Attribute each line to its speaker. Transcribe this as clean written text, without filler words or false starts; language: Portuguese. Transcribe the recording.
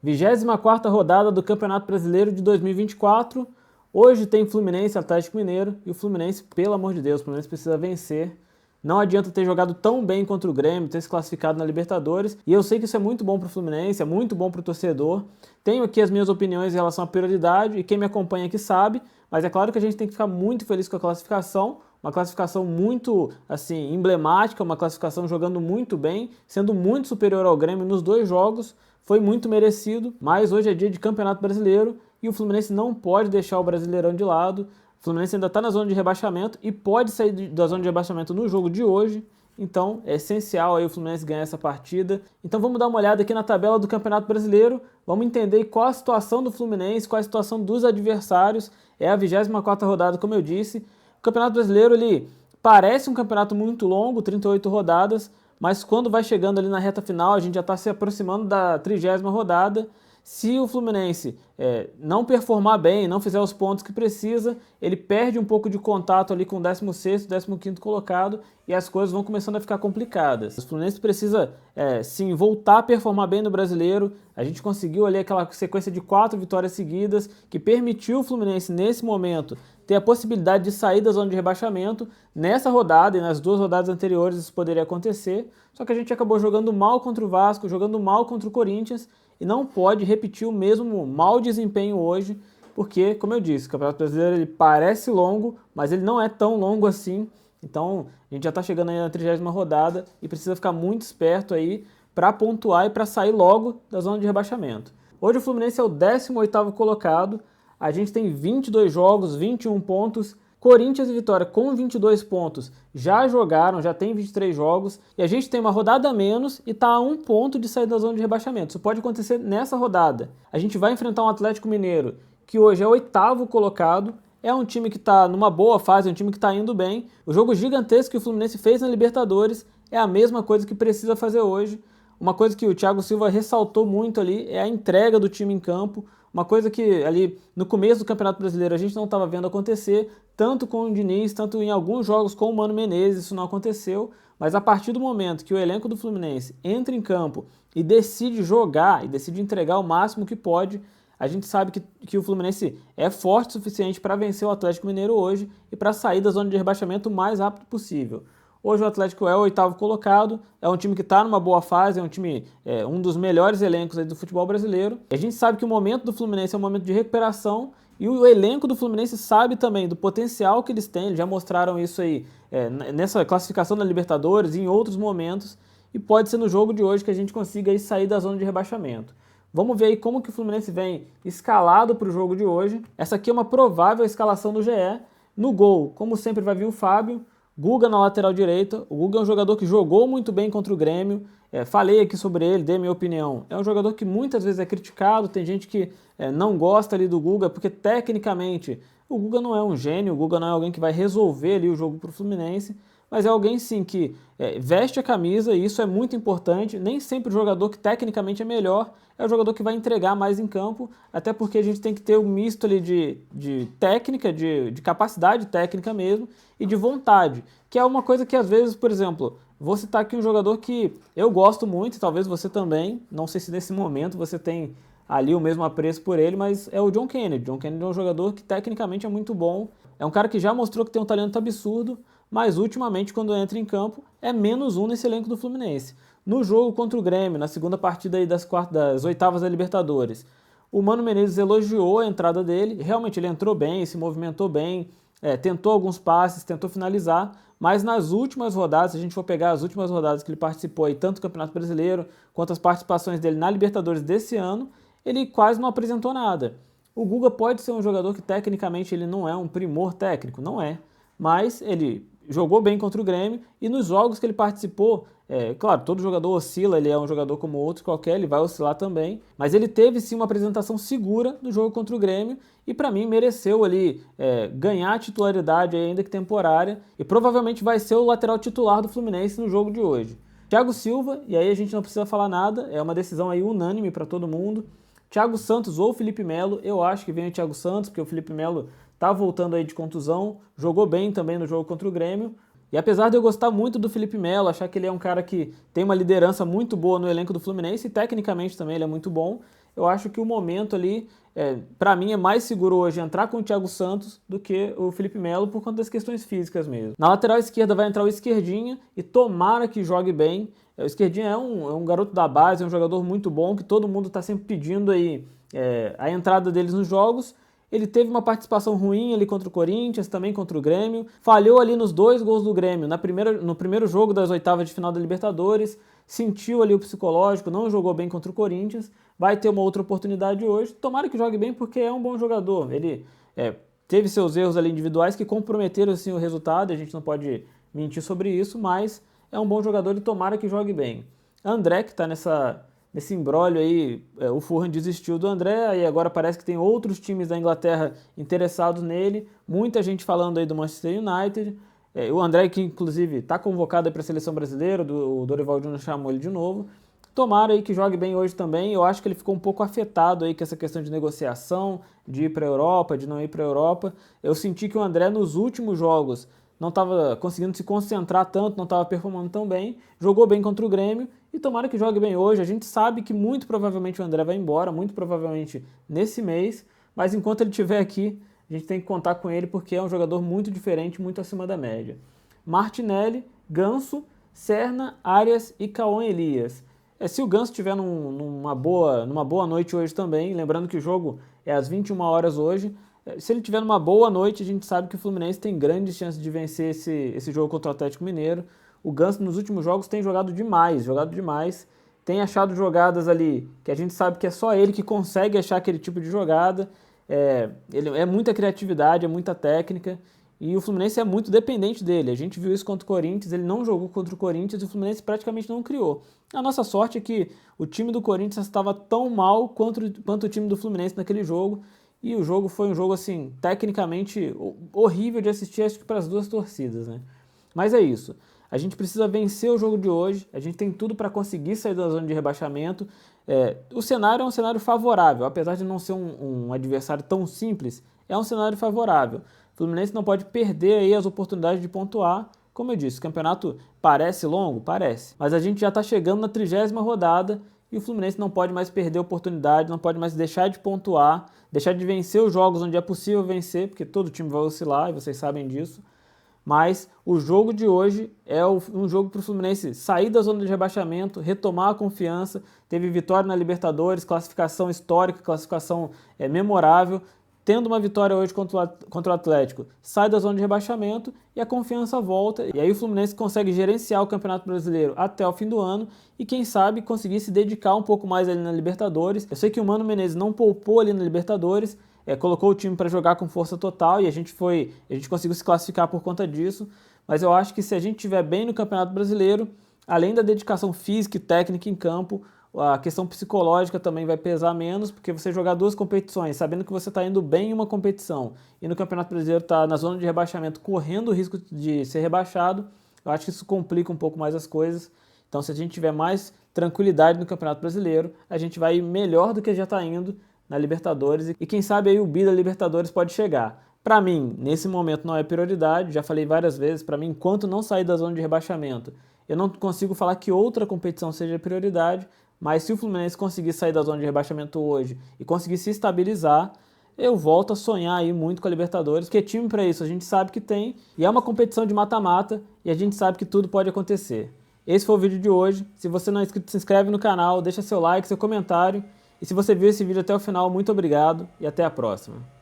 Speaker 1: 24ª rodada do Campeonato Brasileiro de 2024. Hoje tem Fluminense e Atlético Mineiro e o Fluminense, pelo amor de Deus, o Fluminense precisa vencer. Não adianta ter jogado tão bem contra o Grêmio, ter se classificado na Libertadores. E eu sei que isso é muito bom para o Fluminense, é muito bom para o torcedor. Tenho aqui as minhas opiniões em relação à prioridade e quem me acompanha aqui sabe. Mas é claro que a gente tem que ficar muito feliz com a classificação. Uma classificação muito assim emblemática, uma classificação jogando muito bem, sendo muito superior ao Grêmio nos dois jogos. Foi muito merecido, mas hoje é dia de Campeonato Brasileiro e o Fluminense não pode deixar o Brasileirão de lado. O Fluminense ainda está na zona de rebaixamento e pode sair da zona de rebaixamento no jogo de hoje. Então é essencial aí o Fluminense ganhar essa partida. Então vamos dar uma olhada aqui na tabela do Campeonato Brasileiro. Vamos entender qual a situação do Fluminense, qual a situação dos adversários. É a 24ª rodada, como eu disse. O Campeonato Brasileiro ele parece um campeonato muito longo, 38 rodadas, mas quando vai chegando ali na reta final, a gente já está se aproximando da 30ª rodada. Se o Fluminense não performar bem, não fizer os pontos que precisa, ele perde um pouco de contato ali com o 16º, 15º colocado e as coisas vão começando a ficar complicadas. O Fluminense precisa, sim, voltar a performar bem no Brasileiro. A gente conseguiu ali aquela sequência de 4 vitórias seguidas que permitiu o Fluminense, nesse momento, ter a possibilidade de sair da zona de rebaixamento. Nessa rodada e nas 2 rodadas anteriores isso poderia acontecer, só que a gente acabou jogando mal contra o Vasco, jogando mal contra o Corinthians, e não pode repetir o mesmo mau desempenho hoje, porque, como eu disse, o Campeonato Brasileiro ele parece longo, mas ele não é tão longo assim. Então, a gente já está chegando aí na 30ª rodada e precisa ficar muito esperto aí para pontuar e para sair logo da zona de rebaixamento. Hoje o Fluminense é o 18º colocado, a gente tem 22 jogos, 21 pontos. Corinthians e Vitória com 22 pontos já jogaram, já tem 23 jogos, e a gente tem uma rodada a menos e está a 1 ponto de sair da zona de rebaixamento. Isso pode acontecer nessa rodada. A gente vai enfrentar um Atlético Mineiro, que hoje é o 8º colocado, é um time que está numa boa fase, é um time que está indo bem. O jogo gigantesco que o Fluminense fez na Libertadores é a mesma coisa que precisa fazer hoje. Uma coisa que o Thiago Silva ressaltou muito ali é a entrega do time em campo, uma coisa que ali no começo do Campeonato Brasileiro a gente não estava vendo acontecer, tanto com o Diniz, tanto em alguns jogos com o Mano Menezes, isso não aconteceu, mas a partir do momento que o elenco do Fluminense entra em campo e decide jogar, e decide entregar o máximo que pode, a gente sabe que o Fluminense é forte o suficiente para vencer o Atlético Mineiro hoje e para sair da zona de rebaixamento o mais rápido possível. Hoje o Atlético é o 8º colocado, é um time que está numa boa fase, é um time, um dos melhores elencos aí do futebol brasileiro. E a gente sabe que o momento do Fluminense é um momento de recuperação e o elenco do Fluminense sabe também do potencial que eles têm, eles já mostraram isso aí nessa classificação da Libertadores e em outros momentos, e pode ser no jogo de hoje que a gente consiga aí sair da zona de rebaixamento. Vamos ver aí como que o Fluminense vem escalado para o jogo de hoje. Essa aqui é uma provável escalação do GE. No gol, como sempre, vai vir o Fábio. Guga na lateral direita. O Guga é um jogador que jogou muito bem contra o Grêmio. Falei aqui sobre ele, dei minha opinião. É um jogador que muitas vezes é criticado, tem gente que não gosta ali do Guga, porque tecnicamente o Guga não é um gênio, o Guga não é alguém que vai resolver ali o jogo para o Fluminense, mas é alguém sim que veste a camisa e isso é muito importante. Nem sempre o jogador que tecnicamente é melhor é o jogador que vai entregar mais em campo, até porque a gente tem que ter um misto ali de técnica, de capacidade técnica mesmo e de vontade, que é uma coisa que às vezes, por exemplo, vou citar aqui um jogador que eu gosto muito, talvez você também, não sei se nesse momento você tem ali o mesmo apreço por ele, mas é o John Kennedy. John Kennedy é um jogador que tecnicamente é muito bom, é um cara que já mostrou que tem um talento absurdo, mas ultimamente quando entra em campo é -1 nesse elenco do Fluminense. No jogo contra o Grêmio, na segunda partida aí das 8º da Libertadores, o Mano Menezes elogiou a entrada dele, realmente ele entrou bem, se movimentou bem, tentou alguns passes, tentou finalizar, mas nas últimas rodadas, se a gente for pegar as últimas rodadas que ele participou aí, tanto do Campeonato Brasileiro quanto as participações dele na Libertadores desse ano, ele quase não apresentou nada. O Guga pode ser um jogador que tecnicamente ele não é um primor técnico, não é, mas ele jogou bem contra o Grêmio e nos jogos que ele participou, claro, todo jogador oscila, ele é um jogador como outro qualquer, ele vai oscilar também, mas ele teve sim uma apresentação segura no jogo contra o Grêmio e para mim mereceu ali ganhar a titularidade ainda que temporária e provavelmente vai ser o lateral titular do Fluminense no jogo de hoje. Thiago Silva, e aí a gente não precisa falar nada, é uma decisão aí unânime para todo mundo. Thiago Santos ou Felipe Melo, eu acho que vem o Thiago Santos, porque o Felipe Melo tá voltando aí de contusão, jogou bem também no jogo contra o Grêmio. E apesar de eu gostar muito do Felipe Melo, achar que ele é um cara que tem uma liderança muito boa no elenco do Fluminense e tecnicamente também ele é muito bom, eu acho que o momento ali, para mim, é mais seguro hoje entrar com o Thiago Santos do que o Felipe Melo por conta das questões físicas mesmo. Na lateral esquerda vai entrar o Esquerdinha e tomara que jogue bem. O Esquerdinha é um garoto da base, é um jogador muito bom, que todo mundo está sempre pedindo aí a entrada deles nos jogos. Ele teve uma participação ruim ali contra o Corinthians, também contra o Grêmio. Falhou ali nos 2 gols do Grêmio, no primeiro jogo das oitavas de final da Libertadores. Sentiu ali o psicológico, não jogou bem contra o Corinthians. Vai ter uma outra oportunidade hoje. Tomara que jogue bem porque é um bom jogador. Ele teve seus erros ali individuais que comprometeram assim, o resultado. A gente não pode mentir sobre isso, mas é um bom jogador e tomara que jogue bem. André, que está nesse imbróglio aí, o Fulham desistiu do André e agora parece que tem outros times da Inglaterra interessados nele, muita gente falando aí do Manchester United, o André que inclusive está convocado para a seleção brasileira, o Dorival Júnior chamou ele de novo, tomara aí que jogue bem hoje também. Eu acho que ele ficou um pouco afetado aí com essa questão de negociação, de ir para a Europa, de não ir para a Europa. Eu senti que o André nos últimos jogos não estava conseguindo se concentrar tanto, não estava performando tão bem, jogou bem contra o Grêmio e tomara que jogue bem hoje. A gente sabe que muito provavelmente o André vai embora, muito provavelmente nesse mês, mas enquanto ele estiver aqui, a gente tem que contar com ele porque é um jogador muito diferente, muito acima da média. Martinelli, Ganso, Serna, Arias e Cauã Elias. Se o Ganso estiver numa boa noite hoje também, lembrando que o jogo é às 21 horas hoje, se ele tiver numa boa noite, a gente sabe que o Fluminense tem grandes chances de vencer esse jogo contra o Atlético Mineiro. O Ganso nos últimos jogos tem jogado demais, tem achado jogadas ali que a gente sabe que é só ele que consegue achar aquele tipo de jogada. Ele é muita criatividade, é muita técnica e o Fluminense é muito dependente dele. A gente viu isso contra o Corinthians, ele não jogou contra o Corinthians e o Fluminense praticamente não criou. A nossa sorte é que o time do Corinthians estava tão mal quanto o time do Fluminense naquele jogo. E o jogo foi um jogo, assim, tecnicamente horrível de assistir, acho que para as duas torcidas, né? Mas é isso. A gente precisa vencer o jogo de hoje, a gente tem tudo para conseguir sair da zona de rebaixamento. O cenário é um cenário favorável, apesar de não ser um adversário tão simples, é um cenário favorável. O Fluminense não pode perder aí as oportunidades de pontuar. Como eu disse, o campeonato parece longo? Parece. Mas a gente já está chegando na 30ª rodada e o Fluminense não pode mais perder a oportunidade, não pode mais deixar de pontuar, deixar de vencer os jogos onde é possível vencer, porque todo time vai oscilar e vocês sabem disso. Mas o jogo de hoje é um jogo para o Fluminense sair da zona de rebaixamento, retomar a confiança. Teve vitória na Libertadores, classificação histórica, classificação memorável. Tendo uma vitória hoje contra o Atlético, sai da zona de rebaixamento e a confiança volta. E aí o Fluminense consegue gerenciar o Campeonato Brasileiro até o fim do ano e quem sabe conseguir se dedicar um pouco mais ali na Libertadores. Eu sei que o Mano Menezes não poupou ali na Libertadores, colocou o time para jogar com força total e a gente conseguiu se classificar por conta disso. Mas eu acho que se a gente estiver bem no Campeonato Brasileiro, além da dedicação física e técnica em campo, a questão psicológica também vai pesar menos, porque você jogar 2 competições, sabendo que você está indo bem em uma competição e no Campeonato Brasileiro está na zona de rebaixamento, correndo o risco de ser rebaixado, eu acho que isso complica um pouco mais as coisas. Então, se a gente tiver mais tranquilidade no Campeonato Brasileiro, a gente vai ir melhor do que já está indo na Libertadores e quem sabe aí o bi da Libertadores pode chegar. Para mim, nesse momento não é prioridade, já falei várias vezes, para mim, enquanto não sair da zona de rebaixamento, eu não consigo falar que outra competição seja prioridade, mas se o Fluminense conseguir sair da zona de rebaixamento hoje e conseguir se estabilizar, eu volto a sonhar aí muito com a Libertadores, porque time para isso a gente sabe que tem, e é uma competição de mata-mata, e a gente sabe que tudo pode acontecer. Esse foi o vídeo de hoje. Se você não é inscrito, se inscreve no canal, deixa seu like, seu comentário, e se você viu esse vídeo até o final, muito obrigado e até a próxima.